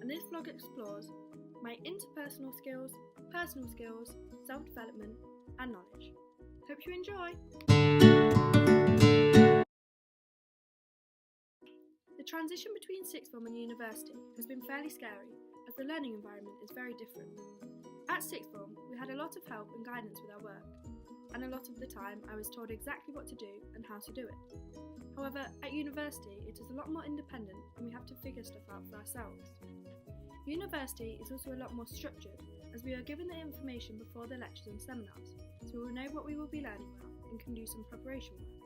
and this vlog explores my interpersonal skills, personal skills, self-development and knowledge. Hope you enjoy! The transition between sixth form and university has been fairly scary as the learning environment is very different. At sixth form, we had a lot of help and guidance with our work, and a lot of the time I was told exactly what to do and how to do it. However, at university it is a lot more independent and we have to figure stuff out for ourselves. University is also a lot more structured as we are given the information before the lectures and seminars, so we will know what we will be learning about and can do some preparation work.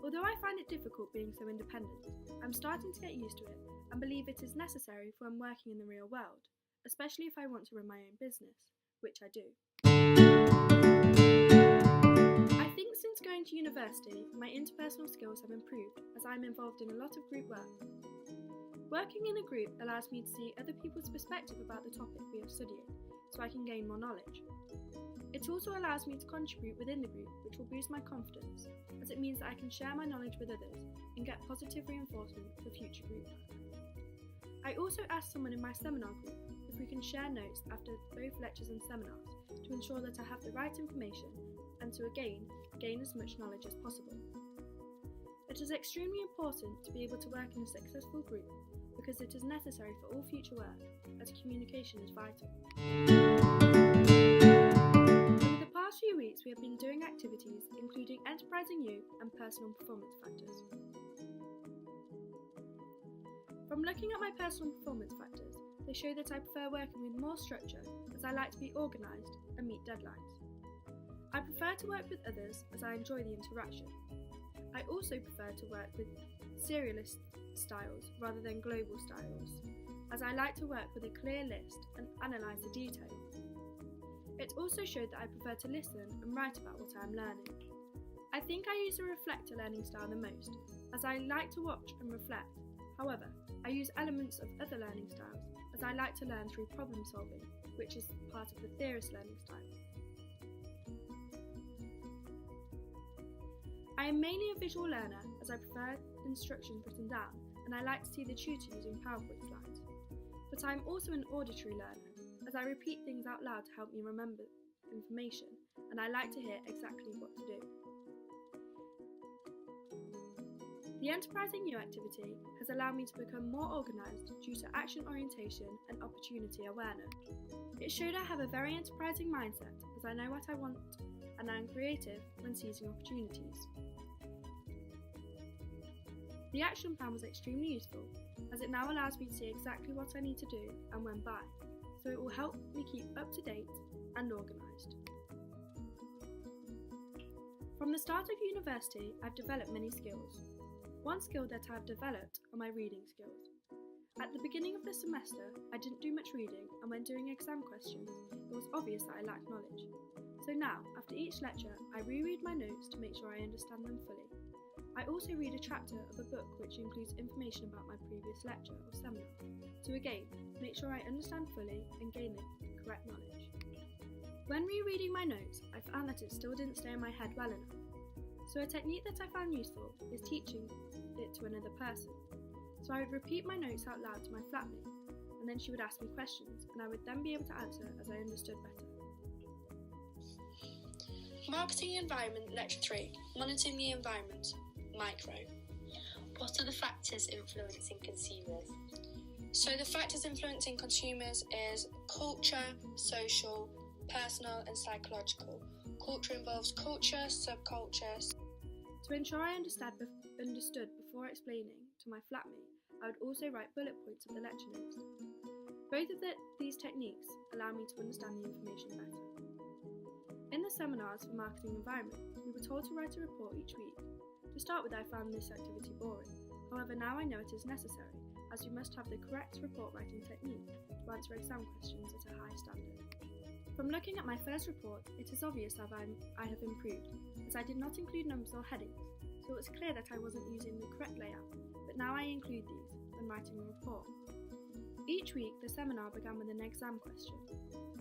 Although I find it difficult being so independent, I'm starting to get used to it and believe it is necessary for when working in the real world, especially if I want to run my own business, which I do. I think since going to university, my interpersonal skills have improved as I'm involved in a lot of group work. Working in a group allows me to see other people's perspective about the topic we are studying, so I can gain more knowledge. It also allows me to contribute within the group, which will boost my confidence, as it means that I can share my knowledge with others and get positive reinforcement for future group work. I also asked someone in my seminar group if we can share notes after both lectures and seminars to ensure that I have the right information and to again gain as much knowledge as possible. It is extremely important to be able to work in a successful group because it is necessary for all future work, as communication is vital. Over the past few weeks we have been doing activities including enterprising you and personal performance factors. From looking at my personal performance factors, they show that I prefer working with more structure as I like to be organised and meet deadlines. I prefer to work with others as I enjoy the interaction. I also prefer to work with serialist styles rather than global styles, as I like to work with a clear list and analyse the detail. It also showed that I prefer to listen and write about what I am learning. I think I use a reflector learning style the most, as I like to watch and reflect. However, I use elements of other learning styles as I like to learn through problem solving, which is part of the theorist learning style. I am mainly a visual learner as I prefer instructions written down and I like to see the tutor using PowerPoint slides. But I am also an auditory learner as I repeat things out loud to help me remember information and I like to hear exactly what to do. The Enterprising You activity has allowed me to become more organised due to action orientation and opportunity awareness. It showed I have a very enterprising mindset as I know what I want and I am creative when seizing opportunities. The action plan was extremely useful as it now allows me to see exactly what I need to do and when by, so it will help me keep up to date and organised. From the start of university, I've developed many skills. One skill that I've developed are my reading skills. At the beginning of the semester, I didn't do much reading and when doing exam questions, it was obvious that I lacked knowledge. So now, after each lecture, I reread my notes to make sure I understand them fully. I also read a chapter of a book which includes information about my previous lecture or seminar, to again, make sure I understand fully and gain the correct knowledge. When rereading my notes, I found that it still didn't stay in my head well enough. So a technique that I found useful is teaching it to another person. So I would repeat my notes out loud to my flatmate, and then she would ask me questions, and I would then be able to answer as I understood better. Marketing Environment Lecture 3, Monitoring the Environment, Micro. What are the factors influencing consumers? So the factors influencing consumers is culture, social, personal and psychological. Culture involves culture, subcultures. To ensure I understood before explaining to my flatmate, I would also write bullet points of the lecture notes. Both of these techniques allow me to understand the information better. In the seminars for Marketing Environment, we were told to write a report each week. To start with, I found this activity boring. However, now I know it is necessary, as we must have the correct report writing technique to answer exam questions at a high standard. From looking at my first report, it is obvious that I have improved, as I did not include numbers or headings, so it was clear that I wasn't using the correct layout, but now I include these when writing the report. Each week, the seminar began with an exam question.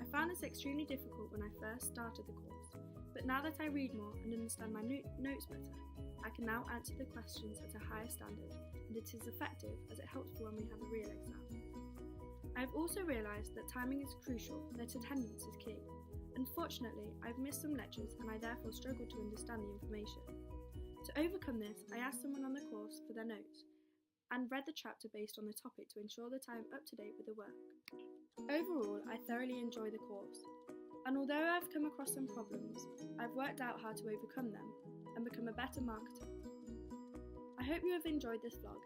I found this extremely difficult when I first started the course, but now that I read more and understand my notes better, I can now answer the questions at a higher standard, and it is effective as it helps for when we have a real exam. I have also realised that timing is crucial and that attendance is key. Unfortunately, I've missed some lectures and I therefore struggle to understand the information. To overcome this, I asked someone on the course for their notes and read the chapter based on the topic to ensure that I am up to date with the work. Overall, I thoroughly enjoy the course, and although I've come across some problems, I've worked out how to overcome them and become a better marketer. I hope you have enjoyed this vlog,